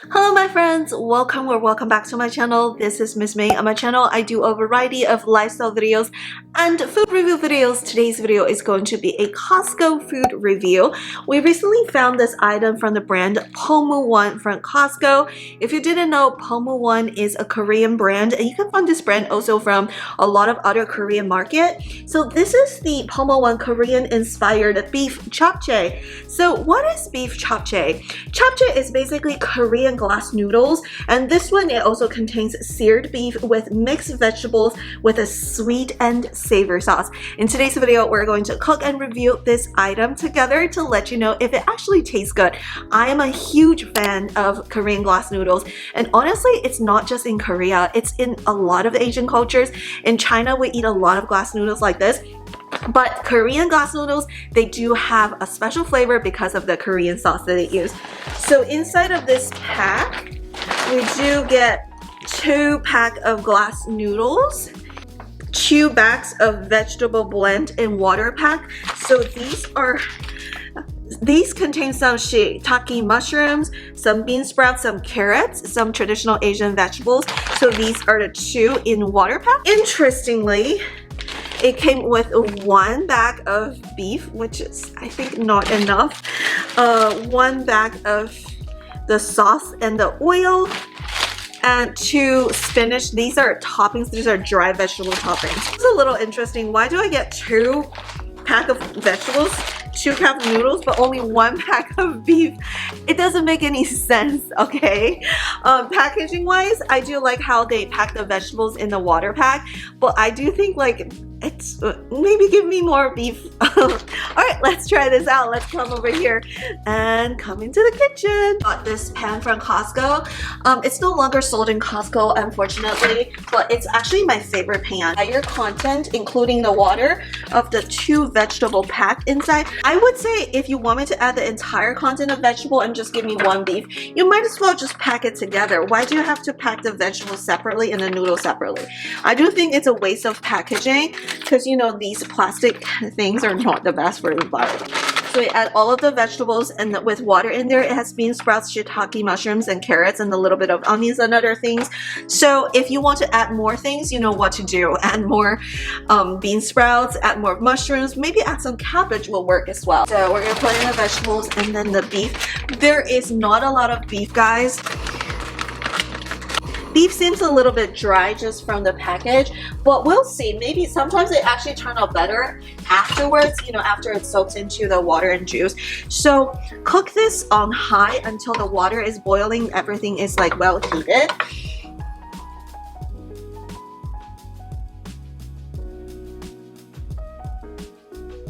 Hello my friends, welcome or welcome back to my channel. This is Miss May. On my channel I do a variety of lifestyle videos and food review videos. Today's video is going to be a Costco food review. We recently found this item from the brand Pulmuone from Costco. If you didn't know, Pulmuone is a Korean brand and you can find this brand also from a lot of other Korean market. So this is the Pulmuone Korean inspired beef japchae. So what is beef japchae? Japchae is basically Korean glass noodles, and this one it also contains seared beef with mixed vegetables with a sweet and savory sauce. In today's video we're going to cook and review this item together to let you know if it actually tastes good. I am a huge fan of Korean glass noodles, and honestly it's not just in Korea, it's in a lot of Asian cultures. In China we eat a lot of glass noodles like this, but Korean glass noodles, they do have a special flavor because of the Korean sauce that they use. So inside of this pack, we do get 2 packs of glass noodles, 2 bags of vegetable blend in water pack. So these contain some shiitake mushrooms, some bean sprouts, some carrots, some traditional Asian vegetables. So these are the 2 in water pack. Interestingly, it came with 1 bag of beef, which is I think not enough, 1 bag of the sauce and the oil, and 2 spinach. These are toppings, these are dry vegetable toppings. It's a little interesting. Why do I get 2 pack of vegetables, 2 cup of noodles, but only 1 pack of beef? It doesn't make any sense, okay? Packaging wise, I do like how they pack the vegetables in the water pack, but I do think like it's maybe give me more beef. Alright, let's try this out. Let's come over here and come into the kitchen. Got this pan from Costco. It's no longer sold in Costco, unfortunately, but it's actually my favorite pan. Higher content, including the water of the 2 vegetable pack inside. I would say if you want me to add the entire content of vegetable and just give me 1 beef, you might as well just pack it together. Why do you have to pack the vegetables separately and the noodles separately? I do think it's a waste of packaging, because you know these plastic things are not the best for the environment. So we add all of the vegetables, and with water in there, it has bean sprouts, shiitake mushrooms, and carrots, and a little bit of onions and other things. So if you want to add more things, you know what to do. Add more bean sprouts, add more mushrooms, maybe add some cabbage will work as well. So we're gonna put in the vegetables and then the beef. There is not a lot of beef, guys. Beef seems a little bit dry just from the package, but we'll see. Maybe sometimes it actually turn out better afterwards, you know, after it soaks into the water and juice. So cook this on high until the water is boiling, everything is like well heated.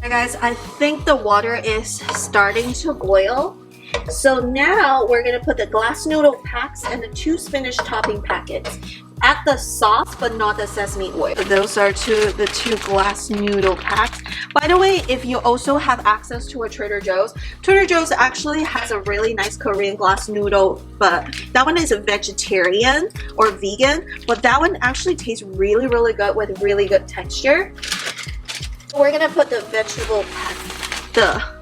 Hey guys, I think the water is starting to boil. So now we're gonna put the glass noodle packs and the 2 spinach topping packets. Add the sauce, but not the sesame oil. So those are the 2 glass noodle packs. By the way, if you also have access to a Trader Joe's actually has a really nice Korean glass noodle, but that one is a vegetarian or vegan, but that one actually tastes really, really good with really good texture. We're gonna put the vegetable pack, the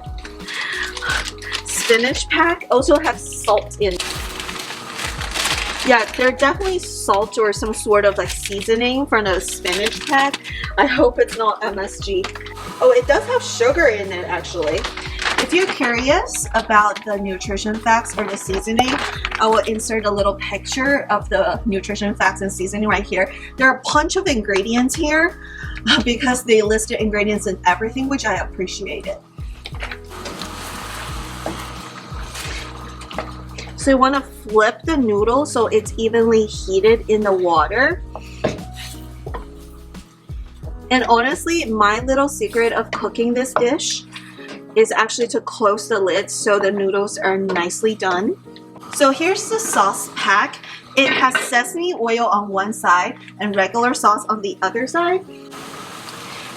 spinach pack also has salt in it. Yeah, they're definitely salt or some sort of like seasoning from the spinach pack. I hope it's not MSG. Oh, it does have sugar in it actually. If you're curious about the nutrition facts or the seasoning, I will insert a little picture of the nutrition facts and seasoning right here. There are a bunch of ingredients here because they listed ingredients and everything, which I appreciate it. So you want to flip the noodle so it's evenly heated in the water. And honestly, my little secret of cooking this dish is actually to close the lid so the noodles are nicely done. So here's the sauce pack. It has sesame oil on one side and regular sauce on the other side.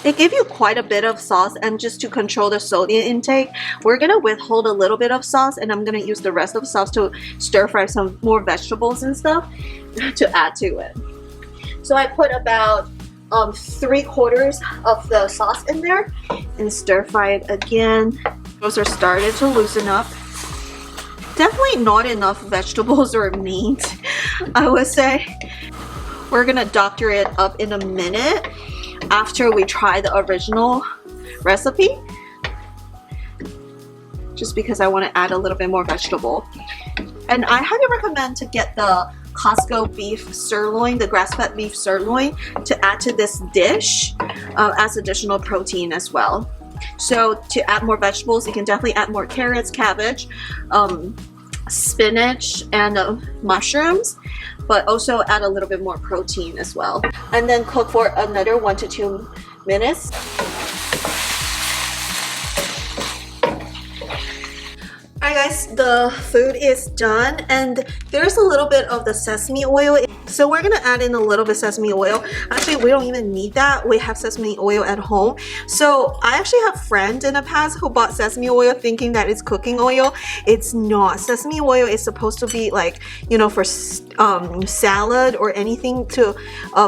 They give you quite a bit of sauce, and just to control the sodium intake, we're gonna withhold a little bit of sauce, and I'm gonna use the rest of the sauce to stir fry some more vegetables and stuff to add to it. So I put about 3/4 of the sauce in there and stir fry it again. Those are started to loosen up. definitely not enough vegetables or meat, I would say. We're gonna doctor it up in a minute after we try the original recipe, just because I want to add a little bit more vegetable. And I highly recommend to get the Costco beef sirloin, the grass-fed beef sirloin, to add to this dish as additional protein as well. So to add more vegetables, you can definitely add more carrots, cabbage, spinach, and mushrooms, but also add a little bit more protein as well. And then cook for another 1 to 2 minutes. Alright guys, the food is done, and there's a little bit of the sesame oil, so we're gonna add in a little bit of sesame oil. Actually, we don't even need that. We have sesame oil at home. So I actually have friends in the past who bought sesame oil thinking that it's cooking oil. It's not. Sesame oil is supposed to be like, you know, for salad or anything to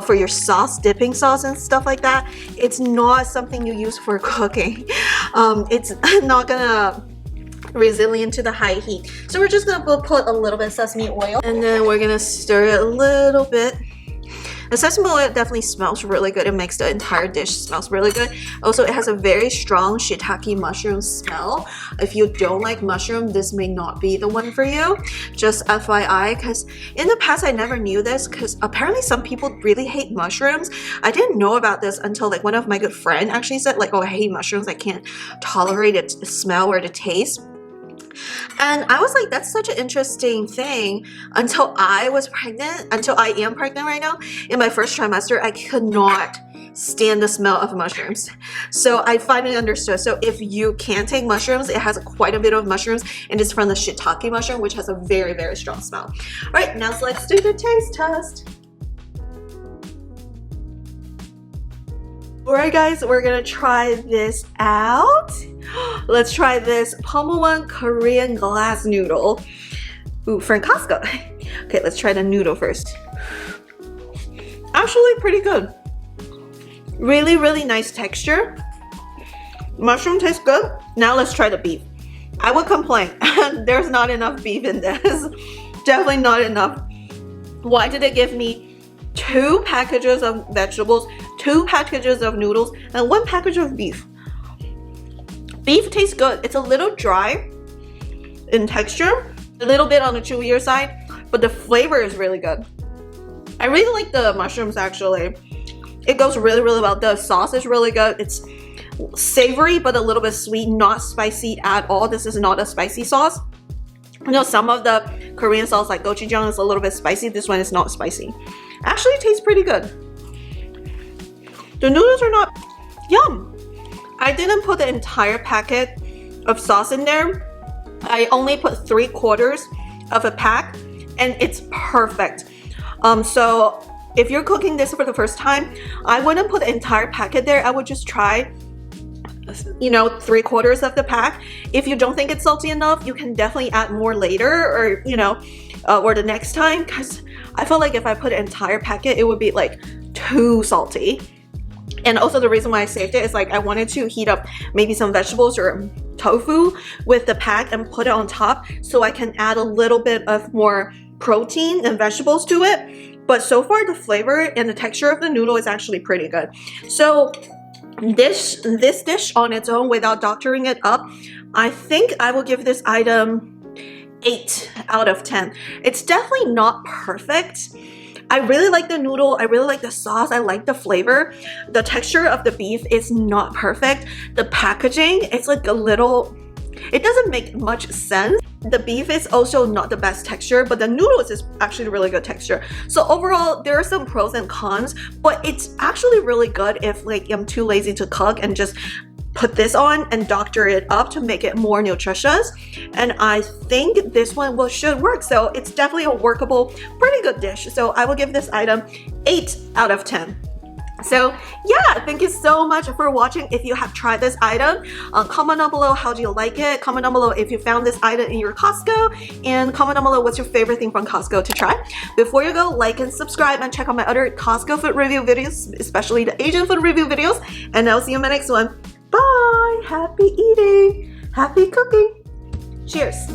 for your sauce, dipping sauce and stuff like that. It's not something you use for cooking. It's not gonna resilient to the high heat. So we're just gonna put a little bit of sesame oil, and then we're gonna stir it a little bit. The sesame oil definitely smells really good. It makes the entire dish smells really good. Also, it has a very strong shiitake mushroom smell. If you don't like mushroom, this may not be the one for you. Just FYI, because in the past I never knew this, because apparently some people really hate mushrooms. I didn't know about this until like one of my good friends actually said like, oh, I hate mushrooms. I can't tolerate it, the smell or the taste. And I was like, that's such an interesting thing until I was pregnant, until I am pregnant right now. In my first trimester, I could not stand the smell of mushrooms. So I finally understood. So if you can't take mushrooms, it has quite a bit of mushrooms, and it's from the shiitake mushroom, which has a very, very strong smell. All right, now let's do the taste test. Alright guys, we're gonna try this out. Let's try this Pulmuone Korean glass noodle. Ooh, from Costco. Okay, let's try the noodle first. Actually pretty good. Really, really nice texture. Mushroom tastes good. Now let's try the beef. I would complain. There's not enough beef in this. Definitely not enough. Why did it give me 2 packages of vegetables, 2 packages of noodles, and 1 package of beef? Beef tastes good. It's a little dry in texture, a little bit on the chewier side, but the flavor is really good. I really like the mushrooms actually. It goes really, really well. The sauce is really good. It's savory, but a little bit sweet, not spicy at all. This is not a spicy sauce. You know, some of the Korean sauce like gochujang is a little bit spicy. This one is not spicy. Actually, it tastes pretty good. The noodles are not yum. I didn't put the entire packet of sauce in there. I only put 3/4 of a pack, and it's perfect. So if you're cooking this for the first time, I wouldn't put the entire packet there. I would just try, you know, 3/4 of the pack. If you don't think it's salty enough, you can definitely add more later, or you know, or the next time, because I feel like if I put an entire packet, it would be like too salty. And also the reason why I saved it is like I wanted to heat up maybe some vegetables or tofu with the pack and put it on top, so I can add a little bit of more protein and vegetables to it. But so far the flavor and the texture of the noodle is actually pretty good. So this dish on its own, without doctoring it up, I think I will give this item 8 out of 10. It's definitely not perfect. I really like the noodle. I really like the sauce. I like the flavor. The texture of the beef is not perfect. The packaging, it's like a little, it doesn't make much sense. The beef is also not the best texture, but the noodles is actually really good texture. So overall, there are some pros and cons, but it's actually really good if like I'm too lazy to cook and just put this on and doctor it up to make it more nutritious. And I think this one should work. So it's definitely a workable, pretty good dish. So I will give this item 8 out of 10. So yeah, thank you so much for watching. If you have tried this item, comment down below how do you like it. Comment down below if you found this item in your Costco, and comment down below what's your favorite thing from Costco to try. Before you go, like and subscribe and check out my other Costco food review videos, especially the Asian food review videos, and I'll see you in my next one. Bye! Happy eating! Happy cooking! Cheers!